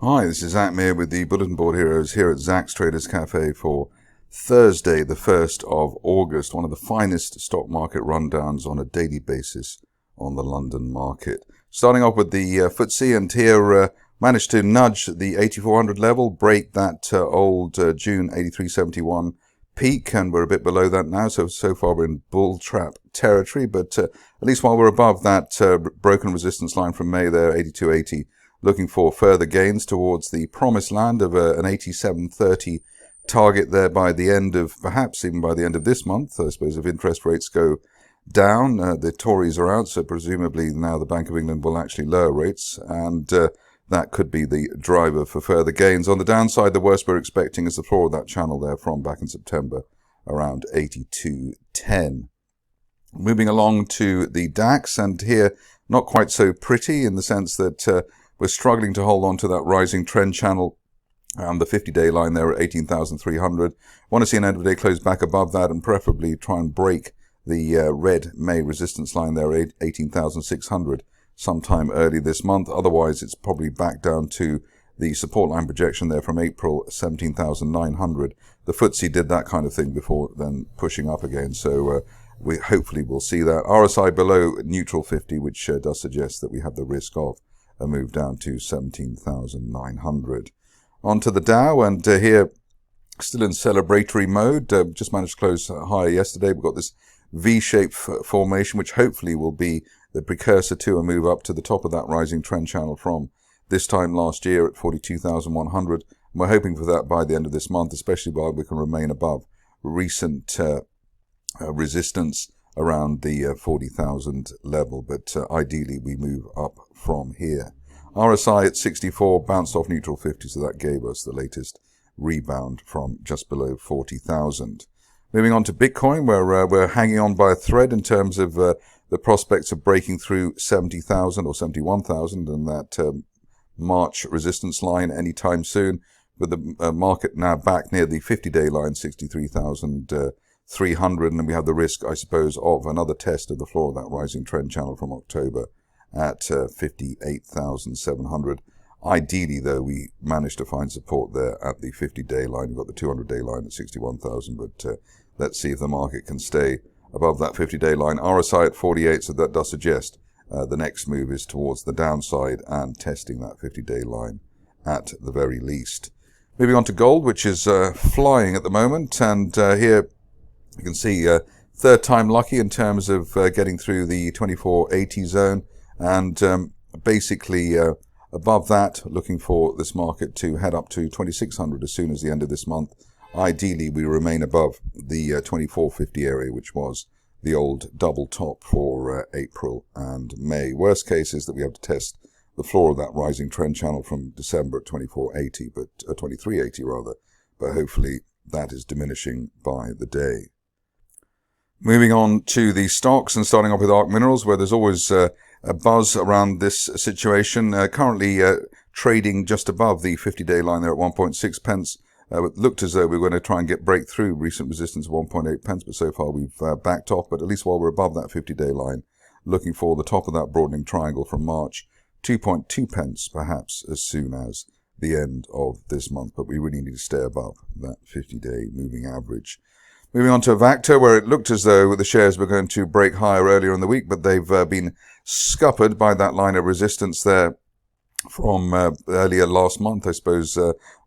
Hi, this is Zach Meir with the Bulletin Board Heroes here at Zach's Traders Cafe for Thursday, the 1st of August, one of the finest stock market rundowns on a daily basis on the London market. Starting off with the FTSE, and here managed to nudge the 8400 level, break that old June 8371 peak, and we're a bit below that now, so far we're in bull trap territory, but at least while we're above that broken resistance line from May there, 8280, looking for further gains towards the promised land of an 8730 target there by the end of, perhaps even by the end of this month, I suppose, if interest rates go down. The Tories are out, so presumably now the Bank of England will actually lower rates, and that could be the driver for further gains. On the downside, the worst we're expecting is the floor of that channel there from back in September, around 8210. Moving along to the DAX, and here not quite so pretty in the sense that we're struggling to hold on to that rising trend channel and the 50-day line there at 18,300. Want to see an end-of-day close back above that and preferably try and break the red May resistance line there at 18,600 sometime early this month. Otherwise, it's probably back down to the support line projection there from April, 17,900. The FTSE did that kind of thing before then pushing up again, so we hopefully will see that. RSI below neutral 50, which does suggest that we have the risk of a move down to 17,900. On to the Dow, and here still in celebratory mode. Just managed to close higher yesterday. We've got this V-shaped formation, which hopefully will be the precursor to a move up to the top of that rising trend channel from this time last year at 42,100. And we're hoping for that by the end of this month, especially while we can remain above recent resistance around the 40,000 level. But ideally, we move up from here. RSI at 64 bounced off neutral 50, so that gave us the latest rebound from just below 40,000. Moving on to Bitcoin, where we're hanging on by a thread in terms of the prospects of breaking through 70,000 or 71,000 and that March resistance line anytime soon, with the market now back near the 50-day line, 63,300, and we have the risk, I suppose, of another test of the floor of that rising trend channel from October at 58,700. Ideally, though, we managed to find support there at the 50-day line. We've got the 200-day line at 61,000, but let's see if the market can stay above that 50-day line. RSI at 48, so that does suggest the next move is towards the downside and testing that 50-day line at the very least. Moving on to gold, which is flying at the moment, and here you can see third time lucky in terms of getting through the 2480 zone, and basically above that, looking for this market to head up to 2600 as soon as the end of this month. Ideally, we remain above the 2450 area, which was the old double top for April and May. Worst case is that we have to test the floor of that rising trend channel from December at 2480, but 2380 rather. But hopefully that is diminishing by the day. Moving on to the stocks, and starting off with Arc Minerals, where there's always a buzz around this situation. Currently trading just above the 50-day line there at 1.6 pence. It looked as though we were going to try and break through recent resistance of 1.8 pence, but so far we've backed off. But at least while we're above that 50-day line, looking for the top of that broadening triangle from March, 2.2 pence perhaps as soon as the end of this month. But we really need to stay above that 50-day moving average. Moving on to Avacta, where it looked as though the shares were going to break higher earlier in the week, but they've been scuppered by that line of resistance there from earlier last month. I suppose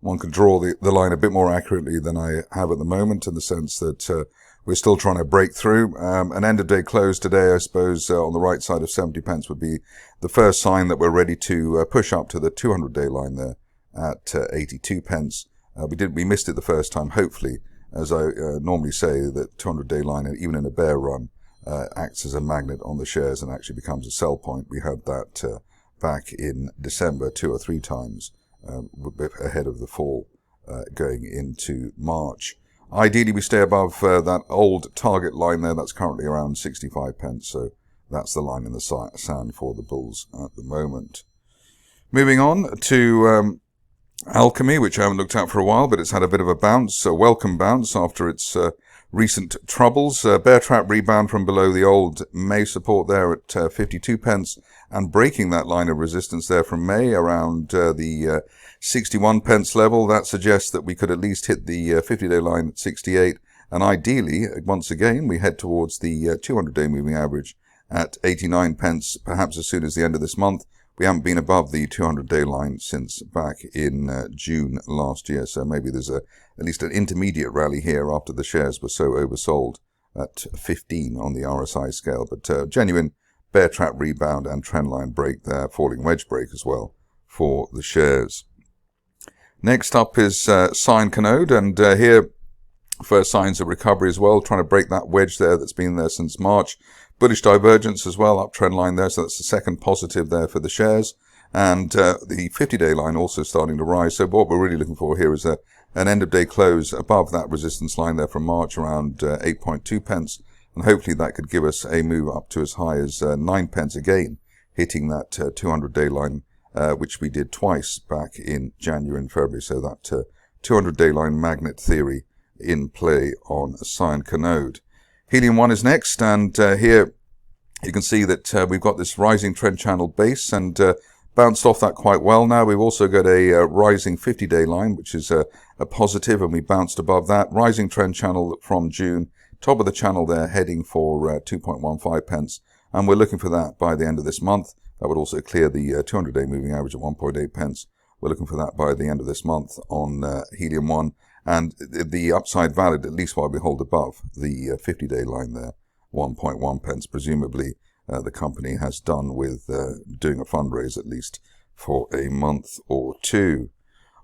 one could draw the line a bit more accurately than I have at the moment, in the sense that we're still trying to break through. An end-of-day close today, I suppose, on the right side of 70 pence would be the first sign that we're ready to push up to the 200-day line there at 82 pence. We missed it the first time. Hopefully, as I normally say, that 200-day line, even in a bear run, acts as a magnet on the shares and actually becomes a sell point. We had that back in December 2 or 3 times ahead of the fall going into March. Ideally, we stay above that old target line there. That's currently around 65 pence, so that's the line in the sand for the bulls at the moment. Moving on to Alkemy, which I haven't looked at for a while, but it's had a bit of a bounce, a welcome bounce after its recent troubles. Bear trap rebound from below the old May support there at 52 pence, and breaking that line of resistance there from May around the 61 pence level. That suggests that we could at least hit the 50-day line at 68, and ideally, once again, we head towards the 200-day moving average at 89 pence, perhaps as soon as the end of this month. We haven't been above the 200-day line since back in June last year, so maybe there's at least an intermediate rally here after the shares were so oversold at 15 on the RSI scale. But genuine bear trap rebound and trendline break there, falling wedge break as well for the shares. Next up is Cyanconnode, and here first signs of recovery as well, trying to break that wedge there that's been there since March. Bullish divergence as well, uptrend line there, so that's the second positive there for the shares. And the 50-day line also starting to rise. So what we're really looking for here is an end-of-day close above that resistance line there from March, around 8.2 pence. And hopefully that could give us a move up to as high as 9 pence again, hitting that 200-day line, which we did twice back in January and February. So that 200-day line magnet theory in play on Cyanconnode. Helium 1 is next, and here you can see that we've got this rising trend channel base, and bounced off that quite well now. We've also got a rising 50-day line, which is a positive, and we bounced above that. Rising trend channel from June, top of the channel there, heading for 2.15 pence, and we're looking for that by the end of this month. That would also clear the 200-day moving average at 1.8 pence. We're looking for that by the end of this month on Helium 1. And the upside valid, at least while we hold above the 50-day line there, 1.1 pence. Presumably, the company has done with doing a fundraise at least for a month or two.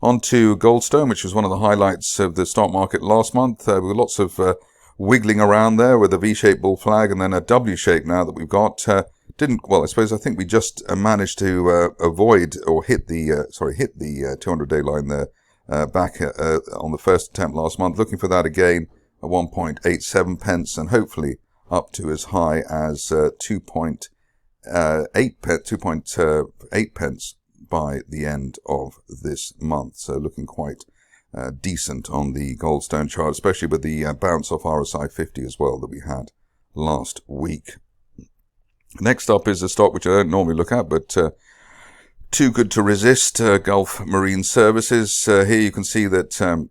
On to Goldstone, which was one of the highlights of the stock market last month. With lots of wiggling around there with a V-shaped bull flag and then a W-shape now that we've got. I think we just managed to avoid or hit the 200-day line there. Back on the first attempt last month, looking for that again at 1.87 pence, and hopefully up to as high as 2.8 pence by the end of this month. So looking quite decent on the Goldstone chart, especially with the bounce off RSI 50 as well that we had last week. Next up is a stock which I don't normally look at, but too good to resist, Gulf Marine Services. Here you can see that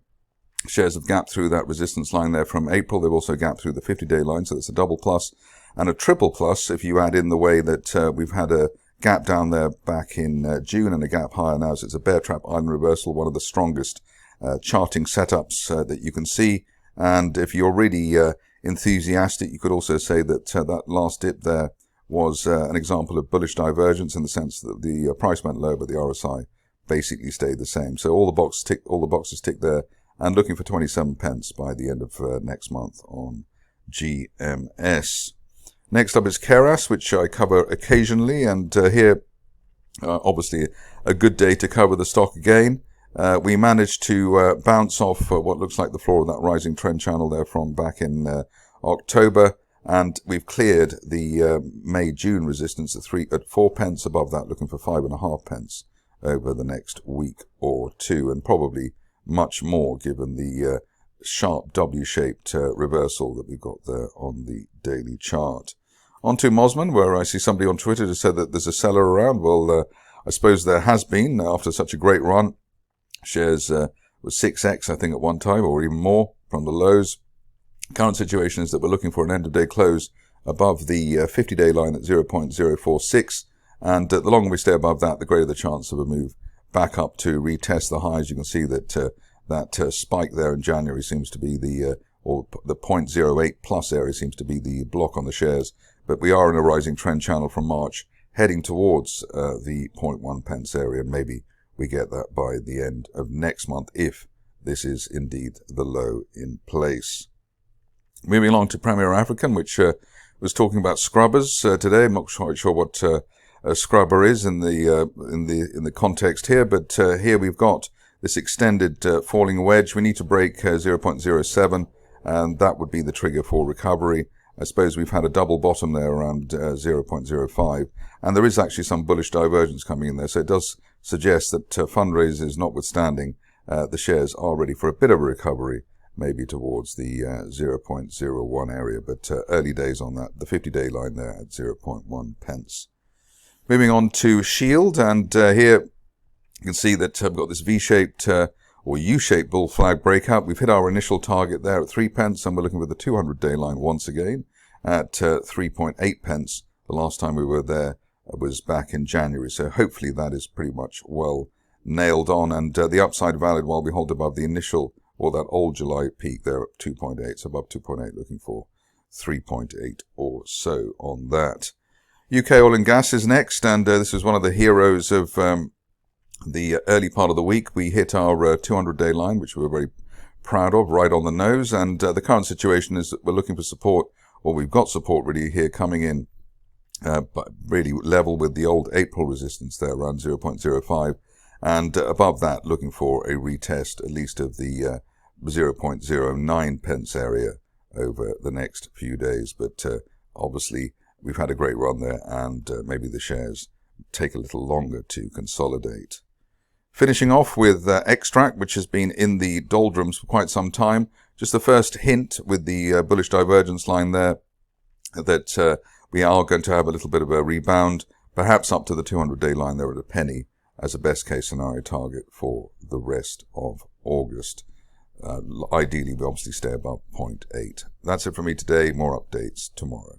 shares have gapped through that resistance line there from April. They've also gapped through the 50-day line, so that's a double plus and a triple plus if you add in the way that we've had a gap down there back in June and a gap higher now. So it's a bear trap island reversal, one of the strongest charting setups that you can see. And if you're really enthusiastic, you could also say that that last dip there was an example of bullish divergence, in the sense that the price went low, but the RSI basically stayed the same. So all the boxes tick there, and looking for 27 pence by the end of next month on GMS. Next up is Keras, which I cover occasionally, and here, obviously, a good day to cover the stock again. We managed to bounce off what looks like the floor of that rising trend channel there from back in October. And we've cleared the May-June resistance at 4 pence. Above that, looking for 5.5 pence over the next week or two, and probably much more given the sharp W-shaped reversal that we've got there on the daily chart. On to Mosman, where I see somebody on Twitter who said that there's a seller around. Well, I suppose there has been after such a great run. Shares was 6x, I think, at one time, or even more from the lows. Current situation is that we're looking for an end-of-day close above the 50-day line at 0.046, and the longer we stay above that, the greater the chance of a move back up to retest the highs. You can see that that spike there in January seems to be the 0.08 plus area seems to be the block on the shares, but we are in a rising trend channel from March, heading towards the 0.1 pence area, and maybe we get that by the end of next month if this is indeed the low in place. Moving along to Premier African, which was talking about scrubbers today. I'm not quite sure what a scrubber is in the context here, but here we've got this extended falling wedge. We need to break 0.07, and that would be the trigger for recovery. I suppose we've had a double bottom there around 0.05, and there is actually some bullish divergence coming in there. So it does suggest that fundraisers notwithstanding, the shares are ready for a bit of a recovery, maybe towards the 0.01 area, but early days on that, the 50-day line there at 0.1 pence. Moving on to Shield, and here you can see that we've got this V-shaped or U-shaped bull flag breakout. We've hit our initial target there at 3 pence, and we're looking for the 200-day line once again at 3.8 pence. The last time we were there was back in January, so hopefully that is pretty much well nailed on, and the upside valid while we hold above the initial or that old July peak there at 2.8, so above 2.8, looking for 3.8 or so on that. UK oil and gas is next, and this is one of the heroes of the early part of the week. We hit our 200-day line, which we were very proud of, right on the nose, and the current situation is that we're looking for support, or we've got support really here coming in, but really level with the old April resistance there around 0.05, and above that looking for a retest at least of the 0.09 pence area over the next few days. But obviously we've had a great run there, and maybe the shares take a little longer to consolidate. Finishing off with Xtract, which has been in the doldrums for quite some time. Just the first hint with the bullish divergence line there that we are going to have a little bit of a rebound, perhaps up to the 200-day line there at a penny as a best case scenario target for the rest of August. Ideally, we obviously stay above 0.8. That's it from me today. More updates tomorrow.